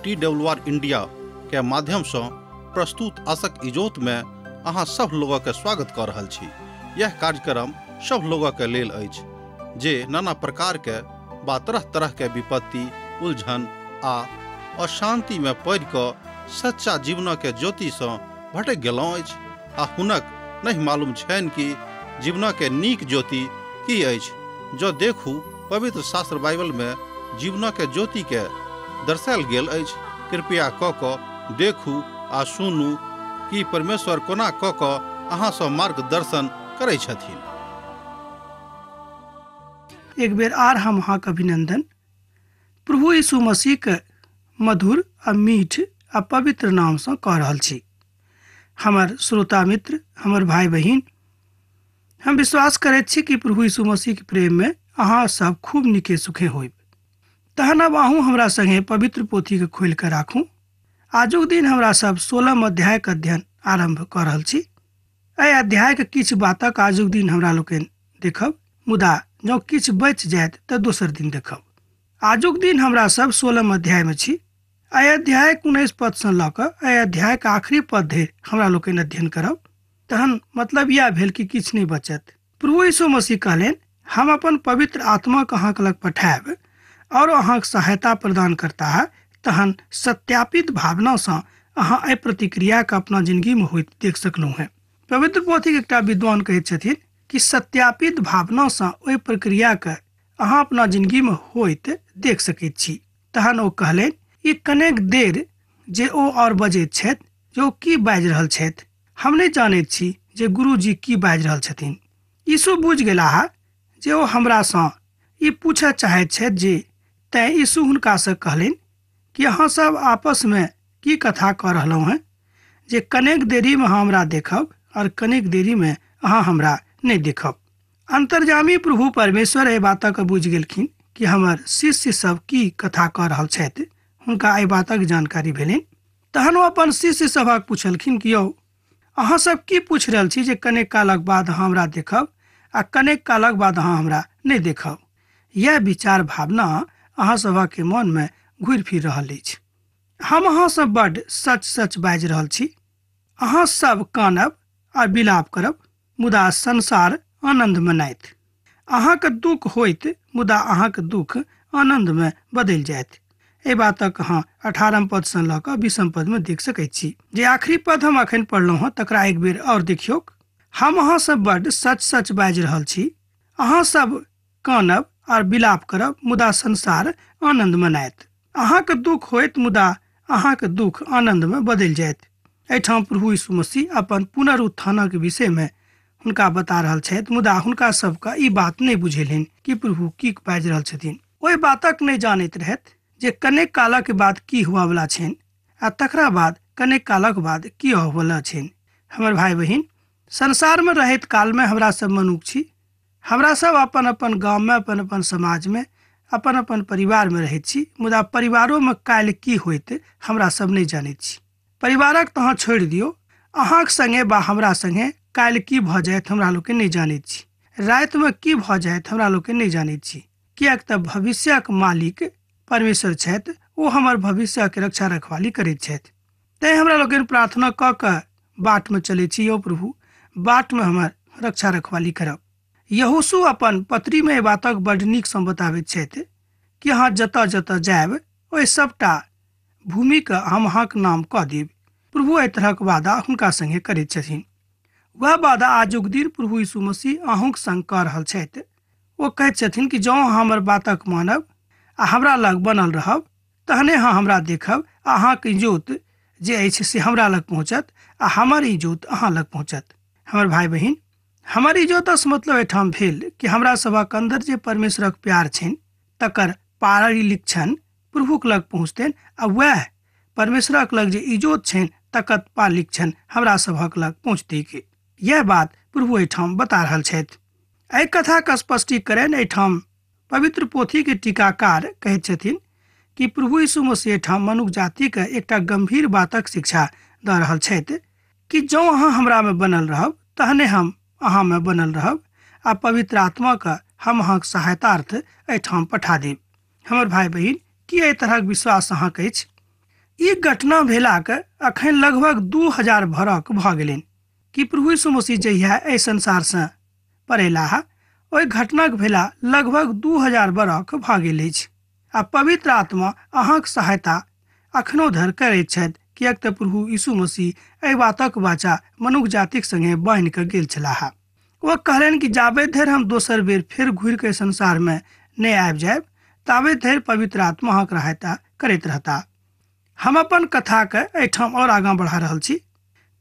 TWR India के माध्यम से प्रस्तुत आशक इजोत में अहाँ सब लोगों के स्वागत कर रहल छी। यह कार्यक्रम सब लोगों के लेल अछि जे नाना प्रकार के बा तरह तरह के विपत्ति, उलझन आ अशांति में पड़ कऽ सच्चा जीवन के ज्योति से भटक गेलहुँ अछि आ हुनक नहीं मालूम छनि कि जीवन के नीक ज्योति की अछि। जो देखू पवित्र शास्त्र बाइबल में जीवन के ज्योति के दर्शायल गेल अछि। कृपया कऽ कऽ देखू आ सुनू कि परमेश्वर कोना कऽ कऽ अहाँ सब मार्गदर्शन करै छथिन। एक बेर आर हम अहाँके अभिनंदन प्रभु यीशु मसीह के मधुर आ मीठ आ पवित्र नाम से कह रहल छी। हमर श्रोता मित्र, हमर भाई बहिन, हम विश्वास करैत छी कि प्रभु यीशु मसीह के प्रेम में अहाँ सब खूब नीके सुखे होइब। तहन अब अहूँ हमरा संगे पवित्र पोथी के खोल के राखू। आजुक दिन हमरा सब 16 अध्याय के अध्ययन आरंभ कर रहल छी। एहि अध्याय के किछु बातक आजुक दिन हमरा लोकनि देखब, मुदा जँ किछु बचि जायत तऽ दोसर दिन देखब। आजुक दिन हमरा सब 16 अध्याय में छी। एहि अध्याय 19 पद से लऽ कऽ एहि अध्याय के आखिरी पद धरि हमरा लोकनि अध्ययन करब। तहन मतलब यह भेल कि किछु नहीं बचत। प्रभु यीशु मसीह कहलनि, हम अपन पवित्र आत्मा के अहाँके लग पठायब और अहाँके सहायता प्रदान करता है। तहन सत्यापित भावना से अहाँ एहि प्रतिक्रिया के अपना जिंदगी में होइत देख सकलहुँ हैं। पवित्र पोथी के एकटा विद्वान कहैत छथिन कि सत्यापित भावना से ओहि प्रक्रिया के अहाँ अपना जिंदगी में होइत देख सकैत छी। तहन ओ कहलनि, ई कनेक देर जे ओ और बजैत छथि जे ओ की बाजि रहल छथि, हम नहीं जानैत छी जे गुरुजी की बाजि रहल छथिन। यीशु बुझि गेलाह जे ओ हमरा सँ ई पूछय चाहैत छथि जे तैं यीशु हुनका से कहलनि कि अहाँ सब आपस में की कथा कऽ रहलहुँ हैं जे कनेक देरी में अहाँ हमरा देखब और कनेक देरी में अहाँ हमरा नहीं देखब। अंतर्यामी प्रभु परमेश्वर एहि बातक बुझि गेलखिन कि हमर शिष्य सब की कथा कऽ रहल छथि। हुनका एहि बातक जानकारी भेलनि। तहन ओ अपन शिष्य सभक पूछलखिन कि यौ, अहाँ सब की पूछि रहल छी जे कनेक कालक बाद अहाँ हमरा देखब आ कनेक कालक बाद अहाँ हमरा नहीं देखब। यह विचार भावना अहाँ सभक के मन में घुरि फिर रहल अछि। हम अहाँ सब बड्ड सच सच बाजि रहल छी। अहाँ सब कानब आ विलाप करब, मुदा संसार आनंद मनाइत। अहाँके दुख होइत, मुदा अहाँके दुख आनंद में बदलि जायत। एहि बातक अहाँ 18 पद से लऽ कऽ 20 पद में देख सकैत छी। जे आखिरी पद हम अखन पढ़लहुँ हँ तकरा एक बेर और देखियौ। हम अहाँ सब बड्ड सच सच बाजि रहल छी। अहाँ सब कानब और विलाप करब, मुदा संसार आनंद मनायत। अहाँके दुख होइत, मुदा अहाँके दुख आनंद में बदलि जायत। एहिठाम प्रभु यीशु मसीह अपन पुनरुत्थानक विषय में हुनका बता रहल छथि, मुदा हुनका सबके ई बात नहीं बुझेलनि कि प्रभु की बाजि रहल छथिन। ओहि बातक नहीं जानैत रहथि जे कनेक कालक बाद की हुआ वाला छनि आ तकरा बाद कनेक कालक बाद की होय वाला छनि। हमर भाई बहिन, संसार में रहैत काल में हमरा सब मनुष्य छी। हमरा सब अपन अपन गांव में, अपन अपन समाज में, अपन अपन परिवार में रहैत छी, मुदा परिवारों में काल्हि की होइत हमरा सब नहीं जानैत छी। परिवारक तऽ अहाँ छोड़ि दियौ, अहाँक संगे बा हमरा संगे काल्हि की भऽ जायत हमरा लोकनि नहीं जानैत छी। राति में की भऽ जायत हमरा लोकनि नहीं जानैत छी। किएक तऽ भविष्यक मालिक परमेश्वर छथि, ओ हमर भविष्य के रक्षा रखवाली करैत छथि। तैं हमरा लोकनि प्रार्थना कऽ कऽ बाट में चलै छी, यौ प्रभु बाट में हमर रक्षा रखवाली करब। यहोशू अपन पत्री में एहि बातक बड्ड नीक सँ बताबैत छथि कि अहाँ जतऽ जतऽ जायब ओहि सबटा भूमि के हम अहाँके नाम कऽ देब। प्रभु एहि तरहक वादा हुनका संगे करैत छथिन। वह वादा आजुक दिन प्रभु यीशु मसीह अहूँक संग कऽ रहल छथि। ओ कहैत छथिन कि जँ हमर बातक मानब आ हमरा लग बनल रहब, तहने अहाँ हमरा देखब आ अहाँके इजोत जे अछि से हमरा लग पहुँचत आ हमर इजोत अहाँ लग पहुँचत। हमर भाई बहिन, हमर इजोतसँ मतलब एहिठाम भेल कि हमरा सभक अन्दर जे परमेश्वरक प्यार छनि तकर पारिलीक्षण प्रभुक लग पहुँचतनि आ वह परमेश्वरक लग जे इजोत छनि तकर पारिलीक्षण हमरा सभक लग पहुँचतैक। यह बात प्रभु एहिठाम बता रहल छथि। एहि कथाक स्पष्टीकरण एहिठाम पवित्र पोथी के टीकाकार कहैत छथिन कि प्रभु यीशु मसीह एहिठाम मनुष्य जाति के एकटा गंभीर बातक शिक्षा दऽ रहल छथि कि जँ अहाँ हमरा में बनल रहब तहने हम अहाँ में बनल रहब आ पवित्र आत्मा के हम अहाँके सहायतार्थ एहिठाम पठा देब। हमर भाई बहिन, की एहि तरहक विश्वास अहाँके अछि? ई घटना भेलाक अखन लगभग 2000 बरख भऽ गेलनि कि प्रभु यीशु मसीह जहिया एहि संसारसँ परेलाह ओहि घटनाक भेला लगभग 2000 बरख भऽ गेल अछि आ पवित्र आत्मा अहाँक सहायता अखनो धरि करैत छथि, किएक तऽ प्रभु यीशु मसीह एहि बातक वाचा मनुष्य जातिक संगे बान्हि कऽ गेल छलाह। ओ कहलनि कि जाबे धरि हम दोसर बेर फेर घुरि कऽ संसारमे नहि आबि जायब ताबे धरि पवित्र आत्मा अहाँक सहायता करैत रहता। हम अपन कथाके एहिठाम और आगाँ बढ़ा रहल छी।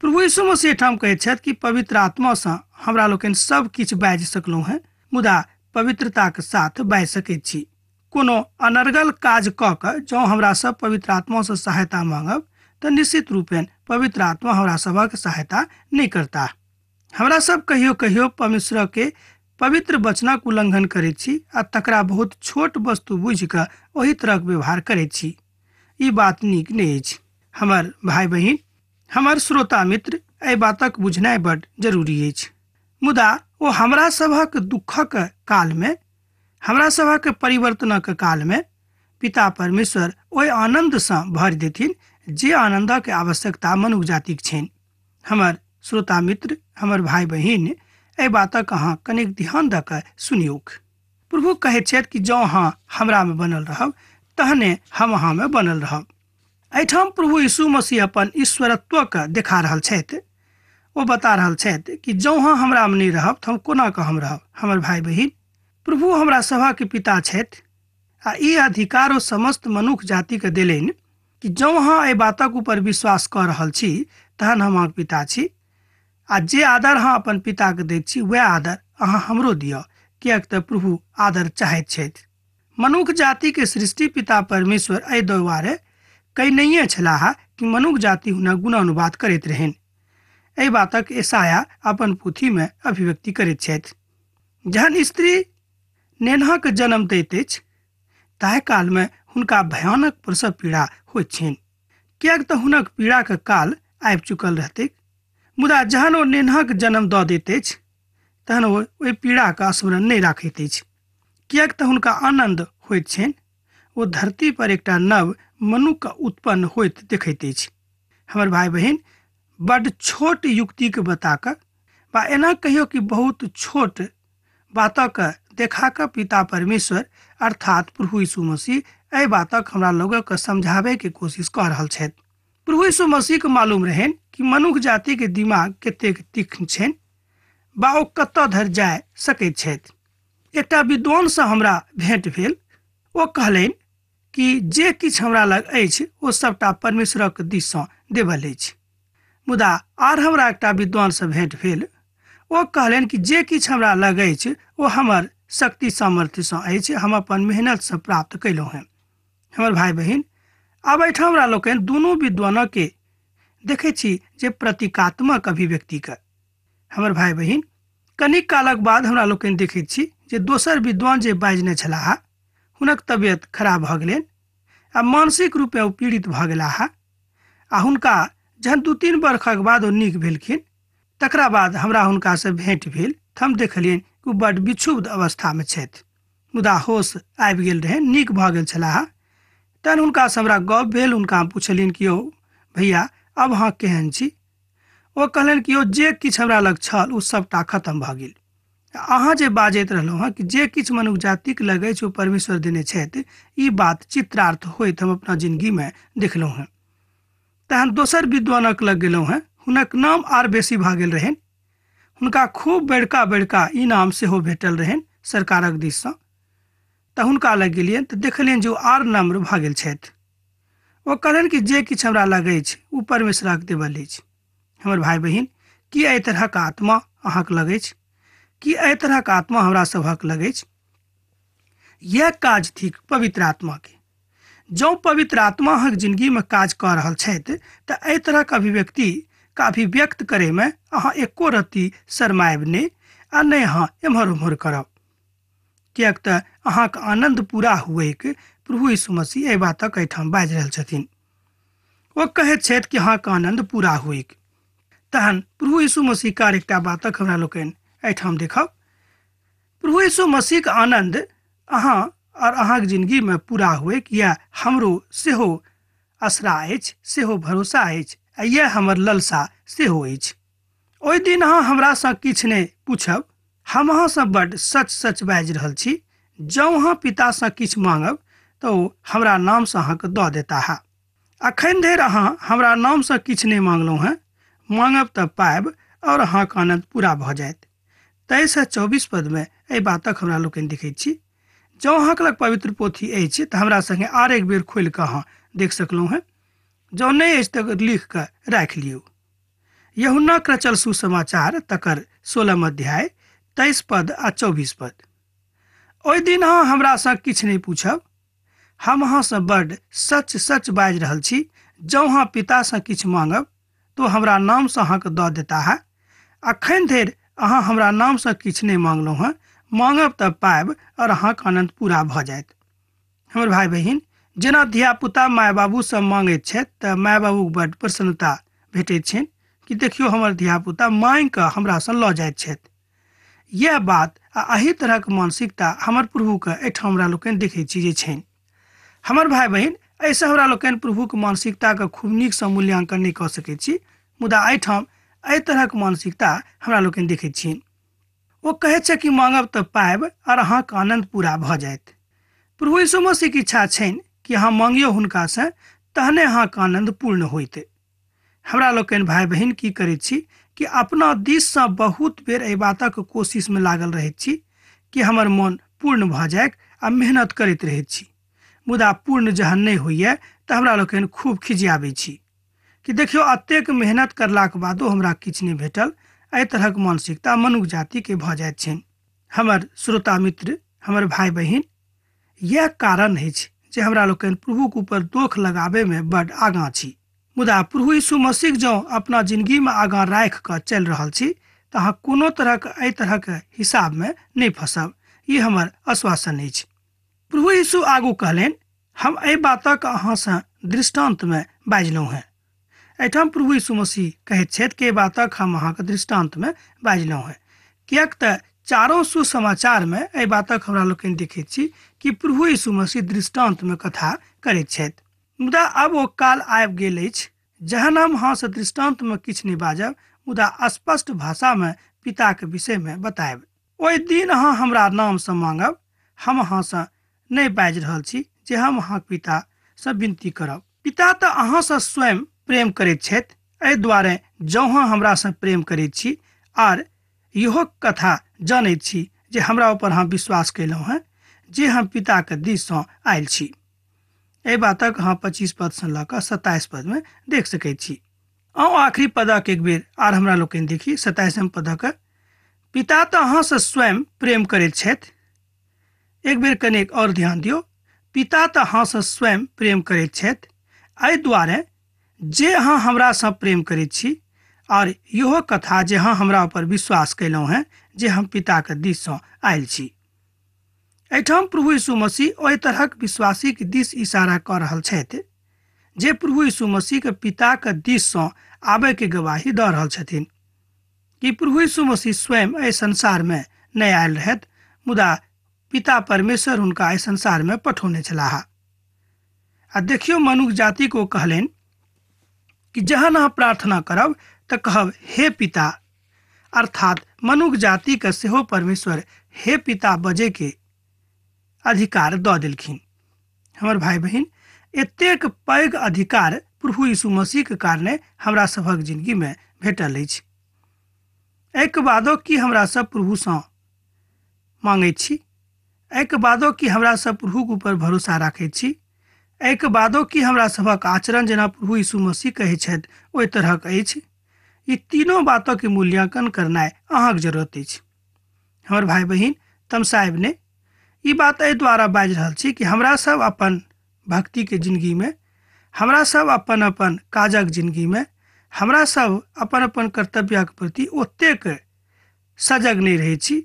प्रभु यीशु मसीह एहिठाम कहैत छथि कि पवित्र आत्मासँ हमरा लोकनि सब किछु बाजि सकलहुँ हेँ, मुदा पवित्रताके साथ बाजि सकैत छी। कोनो अनर्गल काज कऽ कऽ जँ हमरा सब पवित्र आत्मासँ सहायता मांगब तऽ निश्चित रूपेण पवित्र आत्मा हमरा सभक सहायता नहीं करता। हमरा सब कहियो कहियो परमेश्वरके पवित्र वचनक उल्लंघन करैत छी आ तकरा बहुत छोट वस्तु बुझि कऽ ओही तरहक व्यवहार करैत छी। ई बात नीक नहीं अछि। हमर भाई बहिन, हमर श्रोता मित्र, एहि बातक बुझनाइ बड्ड जरूरी अछि। मुदा ओ हमरा सभक दुखक कालमे, हमरा सभक परिवर्तनक कालमे पिता परमेश्वर ओहि आनन्दसँ भरि देथिन जे आनन्दक आवश्यकता मनुष्य जातिक छनि। हमर श्रोता मित्र, हमर भाई बहिन, एहि बातक अहाँ कनिक ध्यान दऽ कऽ सुनियौक। प्रभु कहैत छथि कि जँ अहाँ हमरामे बनल रहब तहने हम अहाँमे बनल रहब। एहिठाम प्रभु यीशु मसीह अपन ईश्वरत्वके देखा रहल छथि। ओ बता रहल छथि कि जँ अहाँ हमरामे नहि रहब तऽ हम कोना कऽ हम रहब। हमर भाई बहिन, प्रभु हमरा सभक पिता छथि आ ई अधिकार ओ समस्त मनुष्य जातिके देलनि कि जँ अहाँ एहि बातक ऊपर विश्वास कऽ रहल छी तहन हम अहाँके पिता छी आ जे आदर अहाँ अपन पिताके दैत छी वएह आदर अहाँ हमरो दिअ, किएक तऽ प्रभु आदर चाहैत छथि। मनुष्य जातिके सृष्टि पिता परमेश्वर एहि दुआरे कहिनैये छलाह कि मनुष्य जाति हुनक गुणानुवाद करैत रहनि। एहि बातक यशाया अपन पोथीमे अभिव्यक्ति करैत छथि। जहन स्त्री नेनहक जन्म दैत अछि ताहि कालमे हुनका भयानक प्रसव पीड़ा होइत छनि, किएक तऽ हुनक पीड़ाके काल आबि चुकल रहतैक। मुदा जहन ओ नेनहक जन्म दऽ दैत अछि तहन ओ ओहि पीड़ाके स्मरण नहि राखैत अछि, किएक तऽ हुनका आनन्द होइत छनि। ओ धरती पर एकटा नव मनुष्य उत्पन्न होइत देखैत अछि। हमर भाई बहिन, बड्ड छोट युक्तिके बता कऽ बा एना कहियो कि बहुत छोट बातक देखा कऽ पिता परमेश्वर अर्थात प्रभु यीशु मसीह एहि बातक हमरा लोगके समझाबैके कोशिश कऽ रहल छथि। प्रभु यीशु मसीहके मालूम रहनि कि मनुष्य जातिके दिमाग कतेक तीक्ष्ण छनि बा ओ कतऽ धरि जा सकैत छथि। एकटा विद्वानसँ हमरा भेँट भेल। ओ कहलनि कि जे किछु हमरा लग अछि ओ सबटा परमेश्वरक दिससँ देबल अछि। मुदा आर हमरा एकटा विद्वानसँ भेँट भेल। ओ कहलनि कि जे किछु हमरा लग अछि ओ हमर शक्ति सामर्थ्यसँ अछि, हम अपन मेहनतसँ प्राप्त कयलहुँ हेँ। हमर भाई बहिन, आब एहिठाम हमरा लोकनि दुनू विद्वानके देखै छी जे प्रतीकात्मक अभिव्यक्तिके। हमर भाई बहिन, कनिक कालक बाद हमरा लोकनि देखैत छी जे दोसर विद्वान जे बाजने छलाह हुनक तबियत खराब भऽ गेलनि आ मानसिक रूपे ओ पीड़ित भऽ गेलाह आ हुनका जहन 2-3 बरखक बाद ओ नीक भेलखिन तकरा बाद हमरा हुनकासँ भेँट भेल तऽ हम देखलियनि कि ओ बड्ड विक्षुब्ध अवस्थामे छथि। मुदा होश आबि गेल रहनि, नीक भऽ गेल छलाह। तहन हुनकासँ हमरा गप भेल। हुनका हम पुछलियनि कि यौ भैया, अब अहाँ केहन छी? ओ कहलनि कि यौ जे किछु हमरा लग छल ओ सबटा खत्म भऽ गेल। अहाँ जे बाजैत रहलहुँ हँ कि जे किछु मनुष्य जातिक लग अछि ओ परमेश्वर देने छथि, ई बात चित्रार्थ होइत हम अपना जिन्दगीमे देखलहुँ हेँ। तहन दोसर विद्वानक लग गेलहुँ हेँ। हुनक नाम आर बेसी भऽ गेल रहनि। हुनका खूब बड़का बड़का इनाम सेहो भेटल रहनि सरकारक दिससँ। तऽ हुनका लग गेलियनि तऽ देखलियनि जे ओ आर नम्र भऽ गेल छथि। ओ कहलनि कि जे किछु हमरा लग अछि ओ परमेश्वरक देबल अछि। हमर भाई बहिन, की एहि तरहक आत्मा अहाँक लग अछि? की एहि तरहक आत्मा हमरा सभक लग अछि? यह काज थिक पवित्र आत्माके। जँ पवित्र आत्मा अहाँक जिन्दगीमे काज कऽ रहल छथि तऽ एहि तरहक अभिव्यक्त करैमे अहाँ एको रत्ती शरमायब नहि आ नहि अहाँ एम्हर ओम्हर करब, किएक तऽ अहाँके आनन्द पूरा हुएके प्रभु यीशु मसीह एहि बातक एहिठाम बाजि रहल छथिन। ओ कहैत छथि कि अहाँके आनन्द पूरा हुएके। तहन प्रभु यीशु मसीह का एकटा बातक हमरा लोकनि एहिठाम देखब। प्रभु यीशु मसीहके आनन्द अहाँ और अहाँके जिन्दगीमे पूरा हुए या हमरो सेहो आसरा अछि, सेहो भरोसा अछि, आ यह हमर ललसा सेहो अछि। ओहि दिन अहाँ हमरासँ किछु नहि पूछब, हम अहाँसँ बड्ड सच सच बाजि रहल छी। जँ अहाँ पितासँ किछु माँगब तऽ ओ हमरा नामसँ अहाँके दऽ देताह। अखन धरि अहाँ हमरा नामसँ किछु नहि मांगलहुँ हेँ, मांगब तऽ पायब और अहाँके आनन्द पूरा भऽ जायत। 23-24 पदमे एहि बातक हमरा लोकनि देखैत छी। जँ अहाँके लग पवित्र पोथी अछि तऽ हमरा संगे आर एक बेर खोलि कऽ अहाँ देख सकलहुँ हेँ। जँ नहि अछि तऽ लिख कऽ राखि लियौ। यूहन्नाक रचल सुसमाचार तकर 16 अध्याय 23 पद आ 24 पद। ओहि दिन अहाँ हमरासँ किछु नहि पूछब, हम अहाँसँ बड्ड सच सच बाजि रहल छी। जँ अहाँ पितासँ किछु मांगब तो हमरा नामसँ अहाँके दऽ देताह। अखन धरि अहाँ हमरा नामसँ किछु नहि मांगलहुँ हेँ, मांगब तऽ पायब और अहाँके आनन्द पूरा भऽ जायत। हमर भाई बहिन, जेना धियापुता माय बाबूसँ मांगैत छथि तऽ माय बाबूके बड्ड प्रसन्नता भेटैत छनि कि देखियौ हमर धियापुता माँगि कऽ हमरासँ लऽ जाइत छथि। यह बात आ एही तरहक मानसिकता हमर प्रभुके एहिठाम हमरा लोकनि देखैत छी जे छनि। हमर भाई बहिन, एहिसँ हमरा लोकनि प्रभुके मानसिकताके खूब नीकसँ मूल्यांकन नहि कऽ सकैत छी, मुदा एहिठाम एहि तरहक मानसिकता हमरा लोकनि देखैत छी। ओ कहैत छै कि मांगब तऽ पायब और अहाँके आनन्द पूरा भऽ जायत। प्रभु यीशु मसीहके इच्छा छनि कि अहाँ मांगियौ हुनकासँ, तहने अहाँके आनन्द पूर्ण होइत। हमरा लोकनि भाई बहिन की करैत छी कि अपना दिससँ बहुत बेर एहि बातक कोशिशमे लागल रहैत छी कि हमर मन पूर्ण भऽ जायक आ मेहनत करैत रहैत छी, मुदा पूर्ण जहन नहि होइए तऽ हमरा लोकनि खूब खिजियाबैत छी कि देखियौ एतेक मेहनत करलाक बादो हमरा किछु नहि भेटल। एहि तरहक मानसिकता मनुष्य जातिके भऽ जाइत छनि। हमर श्रोता मित्र, हमर भाई बहिन, यह कारण अछि जे हमरा लोकनि प्रभुके ऊपर दोष लगाबैमे बड्ड आगाँ छी। मुदा प्रभु यीशु मसीह जँ अपना जिंदगीमे आगाँ राखि कऽ चलि रहल छी तऽ अहाँ कोनो तरहक एहि तरहक हिसाबमे नहीं फंसब। ई हमर आश्वासन अछि। प्रभु यीशु आगू कहलनि, हम एहि बातक अहाँसँ दृष्टान्तमे बाजलहुँ हेँ। एहिठाम प्रभु यीशु मसीह कहैत छथि कि एहि बातक हम अहाँके दृष्टान्तमे बाजलहुँ हेँ, किएक तऽ चारों सुसमाचारमे एहि बातक हमरा लोकनि देखैत छी कि प्रभु यीशु मसीह दृष्टान्तमे कथा करैत छथि। मुदा आब ओ काल आबि गेल अछि जहन हम अहाँसँ दृष्टान्तमे किछु नहि बाजब, मुदा स्पष्ट भाषामे पिताके विषयमे बतायब। ओहि दिन अहाँ हमरा नामसँ मांगब, हम अहाँसँ नहि बाजि रहल छी जे हम अहाँके पितासँ विनती करब। पिता तऽ अहाँसँ स्वयं प्रेम करैत छथि। एहि दुआरे जँ अहाँ हमरासँ प्रेम करैत छी आर इहो कथा जानैत छी जे हमरा ऊपर अहाँ विश्वास कयलहुँ हेँ जे हम पिताके दिससँ आयल छी। एहि बातक अहाँ 25 पदसँ लऽ कऽ 27 पदमे देख सकैत छी। आखिरी पदक एक बेर आर हमरा लोकनि देखी 27 पदक। पिता तऽ अहाँसँ स्वयं प्रेम करैत छथि। एक बेर कनेक और ध्यान दियौ। पिता तऽ अहाँसँ स्वयं प्रेम करैत छथि। एहि दुआरे जे अहाँ हमरासँ प्रेम करैत छी और इहो कथा जे अहाँ हमरा ऊपर विश्वास कयलहुँ हेँ जे हम पिताके दिससँ आयल छी। एहिठाम प्रभु यीशु मसीह ओहि तरहक विश्वासीके दिस इशारा कऽ रहल छथि जे प्रभु यीशु मसीहके पिताके दिससँ आबैके गवाही दऽ रहल छथिन कि प्रभु यीशु मसीह स्वयं एहि संसारमे नहि आयल रहथि, मुदा पिता परमेश्वर हुनका एहि संसारमे पठौने छलाह। आ देखियौ मनुष्य जाति को कहलनि कि जहन अहाँ प्रार्थना करब तऽ कहब हे पिता, अर्थात मनुष्य जातिके सेहो परमेश्वर हे पिता बजैके अधिकार दऽ देलखिन। हमर भाई बहिन, एतेक पैघ अधिकार प्रभु यीशु मसीहके कारणे हमरा सभक जिंदगीमे भेटल अछि। एहिके बादो कि हमरा सब प्रभुसँ मांगैत छी, एहिके बादो कि हमरा सब प्रभुके ऊपर भरोसा राखैत छी, एहिके बादो कि हमरा सभक आचरण जेना प्रभु यीशु मसीह कहैत छथि ओहि तरहक अछि। ई तीनों बातोके मूल्यांकन करनाइ अहाँके जरूरत अछि। हमर भाई बहिन, तमसायब ने। ई बात एहि द्वारा बाजि रहल छी कि हमरा सब अपन भक्तिके जिंदगीमे, हमरा सब अपन अपन काजक जिंदगीमे, हमरा सब अपन अपन कर्तव्यके प्रति ओतेक सजग नहीं रहै छी,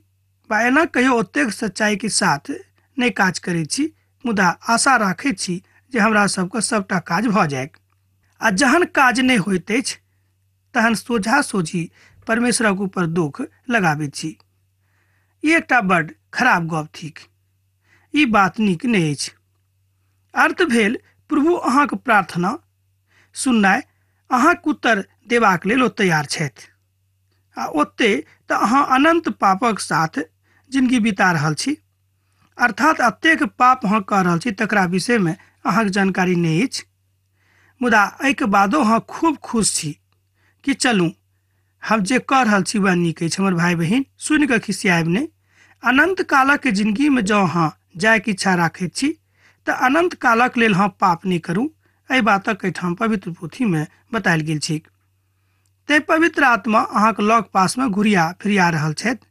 बा एना कहियो ओतेक सच्चाइके साथ नहीं काज करैत छी, मुदा आशा राखैत छी जे हमरा सबके सबटा काज भऽ जायक। आ जहन काज नहीं होइत अछि तहन सोझा सोझी परमेश्वरक ऊपर दोष लगाबैत छी। ई एकटा बड्ड खराब गप थिक। ई बात नीक नहीं अछि। अर्थ भेल प्रभु अहाँक प्रार्थना सुननाइ अहाँक उत्तर देबाक लेल ओ तैयार छथि। आ ओते तऽ अहाँ अनंत पापक साथ जिंदगी बिता रहल छी, अर्थात अतेक पाप अहाँ कऽ रहल छी तकरा विषयमे अहाँक जानकारी नहि अछि। मुदा एहिके बादो अहाँ खूब खुश छी कि चलू हम जे कऽ रहल छी वह नीक अछि। हमर भाई बहिन, सुनि कऽ खिसियाब नहि। अनंत कालक जिंदगीमे जँ अहाँ जायके इच्छा राखैत छी तऽ अनंत कालक लेल अहाँ पाप नहि करू। एहि बातक एहिठाम पवित्र पोथीमे बतायल गेल छै। ते पवित्र आत्मा अहाँक लग पासमे घुरिया फिरिया रहल छथि।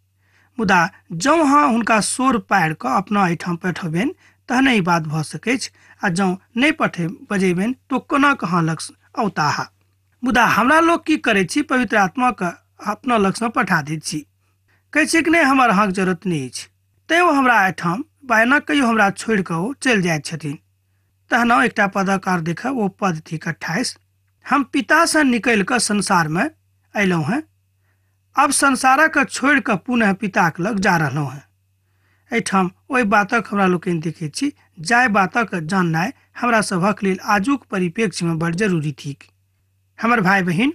मुदा जँ अहाँ हुनका सोर पारि कऽ अपना एहिठाम पठेबनि तहने ई बात भऽ सकै छै, आ जँ नहि बजेबनि तो कोना कहाँ लग औताह। मुदा हमरा लोग की करै छी, पवित्र आत्माके अपना लगसँ पठा दैत छी। कहै छै कि नहि हमर अहाँके जरूरत नहि अछि, तैँ ओ हमरा एहिठाम बायना कहियो हमरा छोड़ि कऽ ओ चलि जाइत छथिन। तहन एकटा पदक आर देखब, ओ पद थिक 28। हम पितासँ निकलि कऽ संसारमे अयलहुँ हैं, अब संसारक छोड़ि कऽ पुनः पिताक लग जा रहलहुँ हैं। एहिठाम ओहि बातक हमरा लोकनि देखैत छी जाहि बातक जाननाइ हमरा सभक लेल आजुक परिप्रेक्ष्यमे बड़ जरूरी थिक। हमर भाई बहिन,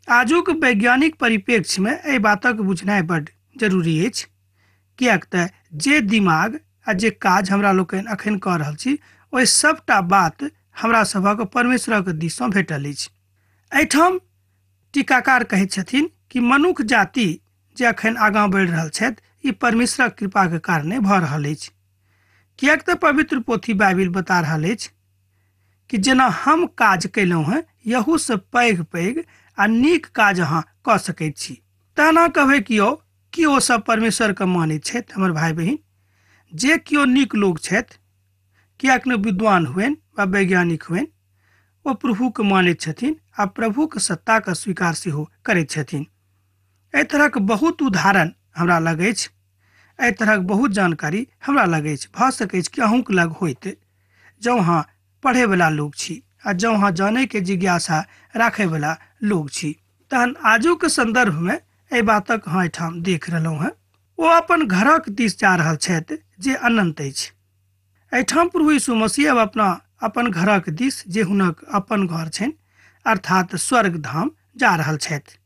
आजुक वैज्ञानिक परिप्रेक्ष्यमे एहि बातक बुझनाइ बड़ जरूरी अछि, किएक तऽ जे दिमाग आ जे काज हमरा लोकनि अखन कऽ रहल छी ओहि सबटा बात हमरा सभक परमेश्वरक दिससँ भेटल अछि। एहिठाम टीकाकार कहैत छथिन कि मनुष्य जाति जे अखन आगाँ बढ़ि रहल छथि ई परमेश्वरक कृपाके कारणे भऽ रहल अछि। किएक तऽ पवित्र पोथी बाइबिल बता रहल अछि कि जेना हम काज कयलहुँ हैं यहूसँ पैघ पैघ आ नीक काज अहाँ कऽ सकैत छी। तहन अहाँ कहबै कि ओ सब परमेश्वरके मानैत छथि। हमर भाई बहिन, जे केओ नीक लोक छथि, किएक ने विद्वान हुएन वा वैज्ञानिक हुएन, ओ प्रभुके मानैत छथिन आ प्रभुके सत्ताके स्वीकार सेहो करैत छथिन। एहि तरहक बहुत उदाहरण हमरा लग अछि, एहि तरहक बहुत जानकारी हमरा लग अछि। भऽ सकै छै कि अहूँके लग होइत, जँ अहाँ पढ़ैवला लोक छी आ जँ अहाँ जानैके जिज्ञासा राखैवला लोक छी। तहन आजुके संदर्भमे एहि बातक अहाँ एहिठाम देख रहलहुँ हैं। ओ अपन घरक दिस जा रहल छथि जे अनंत अछि। एहिठाम प्रभु यीशु मसीह अपन घरक दिस, जे हुनक अपन घर छनि अर्थात स्वर्ग धाम, जा रहल छथि।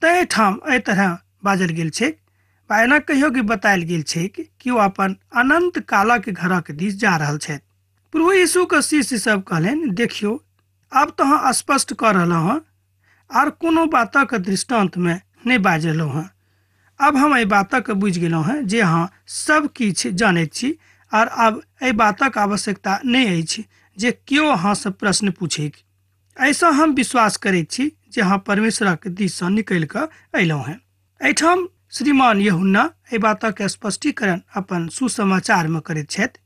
तऽ एहिठाम एहि तरह बाजल गेल छै, वा एना कहियो कि बतायल गेल छै कि ओ अपन अनंत कालक घरक दिस जा रहल छथि। प्रभु यीशुके शिष्य सब कहलनि, देखियो अब तो अहाँ स्पष्ट कऽ रहलहुँ हैं आर कोनो बातक दृष्टांतमे नहि बाजि रहलहुँ हैं। अब हम एहि बातक बुझि गेलहुँ हैं जे अहाँ सब किछु जानैत छी, आर अब एहि बातक आवश्यकता नहि अछि जे केओ अहाँसँ प्रश्न पूछैक। एहिसँ हम विश्वास करैत छी जे अहाँ परमेश्वरक दिससँ निकलि कऽ अयलहुँ हैं। एहिठाम श्रीमान यूहन्ना एहि बातक स्पष्टीकरण अपन सुसमाचारमे करैत छथि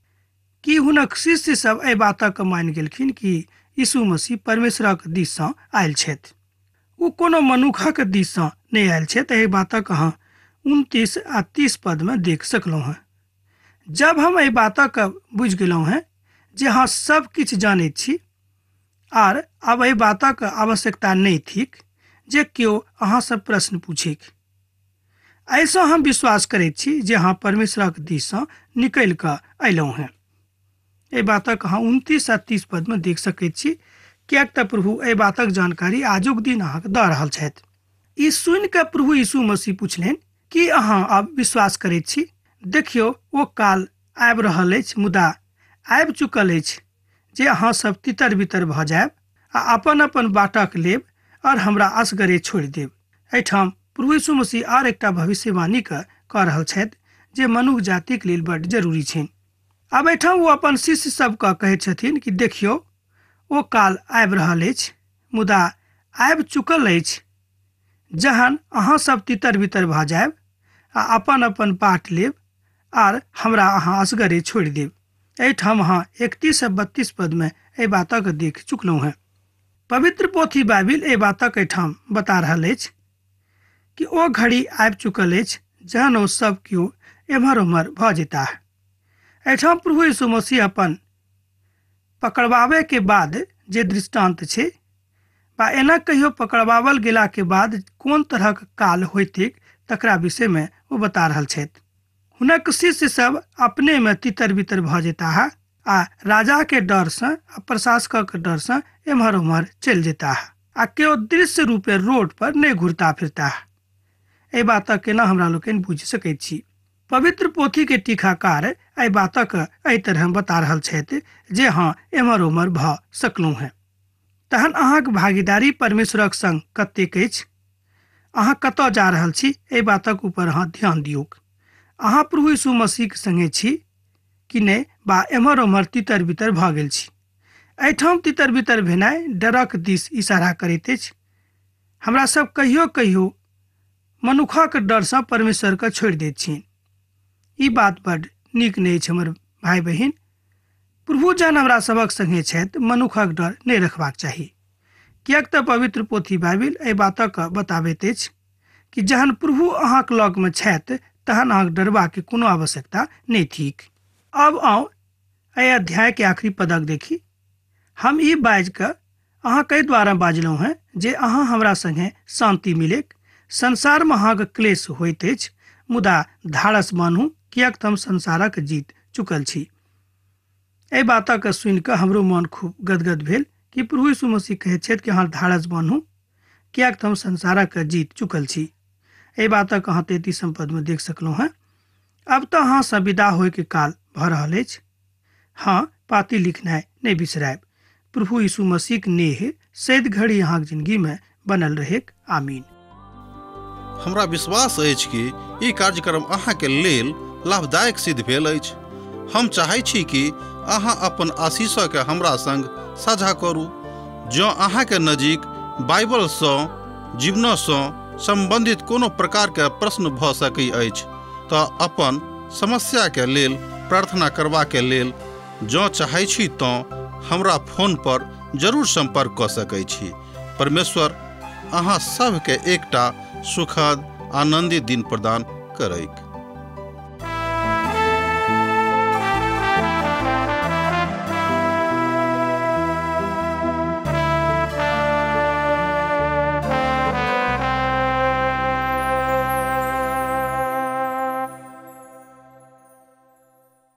कि हुनक शिष्य सब एहि बातक मानि गेलखिन कि यीशु मसीह परमेश्वरक दिससँ आयल छथि। ओ कोनो मनुखक दिससँ नहि आयल छथि। एहि बातक अहाँ 29 आ 30 पदमे देख सकलहुँ हैं। जब हम एहि बातक बुझि गेलहुँ हैं जे अहाँ सब किछु जानैत छी, आर अब एहि बातक आवश्यकता नहि थिक जे केओ अहाँसँ प्रश्न पूछैक। एहिसँ हम विश्वास करैत छी जे अहाँ परमेश्वरक दिससँ निकलि कऽ अयलहुँ हैं। एहि बातक अहाँ 29 आ 30 पदमे देख सकैत छी, किएक तऽ प्रभु एहि बातक जानकारी आजुक दिन अहाँके दऽ रहल छथि। ई सुनि कऽ प्रभु यीशु मसीह पुछलनि कि अहाँ आब विश्वास करैत छी? देखियौ, ओ काल आबि रहल अछि, मुदा आबि चुकल अछि जे अहाँ सब तितर बितर भऽ जायब आ अपन अपन बाटक लेब और हमरा असगरे छोड़ि देब। एहिठाम प्रभु यीशु मसीह आर एकटा भविष्यवाणी कऽ रहल छथि जे मनुष्य जातिक लेल बड्ड जरूरी छनि। आब एहिठाम ओ अपन शिष्य सबके कहैत छथिन कि देखियौ, ओ काल आबि रहल अछि, मुदा आबि चुकल अछि जहन अहाँ सब तितर बितर भऽ जायब आ अपन अपन बाट लेब आर हमरा अहाँ असगरे छोड़ि देब। एहिठाम अहाँ 31 आ 32 पदमे एहि बातक देख चुकलहुँ हैं। पवित्र पोथी बाइबिल एहि बातक एहिठाम बता रहल अछि कि ओ घड़ी आबि चुकल अछि जहन ओ सब केओ एम्हर ओम्हर भऽ जेताह। एहिठाम प्रभु यीशु मसीह अपन पकड़बाबै के बाद जे दृष्टांत छै, वा एना कहियो पकड़बावल गेला के बाद कोन तरहक काल होइतैक तकरा विषयमे ओ बता रहल छथि। हुनक शिष्य सब अपने में तितर बितर भऽ जेताह आ राजा के डर से आ प्रशासक के डर से एम्हर उम्हर चल जेता है आ केओ दृश्य रूपे रोड पर नहीं घूरता फिरता है। ए बातक के ना हमरा लोग बुझ सकै छी। पवित्र पोथी के टीकाकार एहि बातक एहि तरह बता रहल छथि जे हाँ एम्हर उम्हर भ सकलहुँ हैं। तहन अहाँक भागीदारी परमेश्वरक संग कतेक अछि? अहाँ कतऽ जा रहल छी एहि बातक ऊपर अहाँ ध्यान दियौक। अहाँ प्रभु यीशु मसीहक संगे छी कि नहि, बा एम्हर उम्हर तितर बितर भऽ गेल छी? एहिठाम तितर बितर भेनाइ डरक दिस इशारा करैत अछि। हमरा सब कहियो कहियो मनुखक डरसँ परमेश्वरके छोड़ि दैत छी। ई बात बड्ड नीक नहि अछि हमर भाई बहिन। प्रभु जहन हमरा सभक संगे छथि मनुखक डर नहि रखबाक चाही, किएक तऽ पवित्र पोथी बाइबिल एहि बातक बताबैत अछि कि जहन प्रभु अहाँक लगमे छथि तहन अहाँक डरबाक कोनो आवश्यकता नहि थिक। अब आउ एहि अध्याय के आखिरी पदक देखी। हम ई बाजि कऽ अहाँ एहि द्वारा बाजलहुँ हैं जे अहाँ हमरा संगे शांति मिलेक। संसारमे अहाँके क्लेश होइत अछि, मुदा धारस मानू, किएक तऽ हम संसारक जीत चुकल छी। एहि बातक सुनि कऽ हमरो मन खूब गदगद भेल कि प्रभु यीशु मसीह कहैत छथि कि अहाँ धारस बान्हू, किएक तऽ हम संसारक जीत चुकल छी। एहि बातक अहाँ 33 पदमे देख सकलहुँ हैं। अब तऽ अहाँसँ विदा होयके काल भऽ रहल अछि। हाँ, पाती लिखनाइ नहि बिसरायब। प्रभु यीशु मसीहक नेह सैद घड़ी अहाँक जिंदगीमे बनल रहेक। आमीन। हमरा विश्वास अछि कि ई कार्यक्रम अहाँके लेल लाभदायक सिद्ध भेल अछि। हम चाहै छी कि अहाँ अपन आशीषके हमरा संग साझा करू। जँ अहाँके नजीक बाइबलसँ जीवनसँ संबंधित कोनो प्रकारके प्रश्न भऽ सकै अछि तऽ अपन समस्याके लेल प्रार्थना करबाके लेल जँ चाहै छी तऽ हमरा फोन पर जरूर संपर्क कऽ सकै छी। परमेश्वर अहाँ सबके एकटा सुखद आनंदित दिन प्रदान करैक।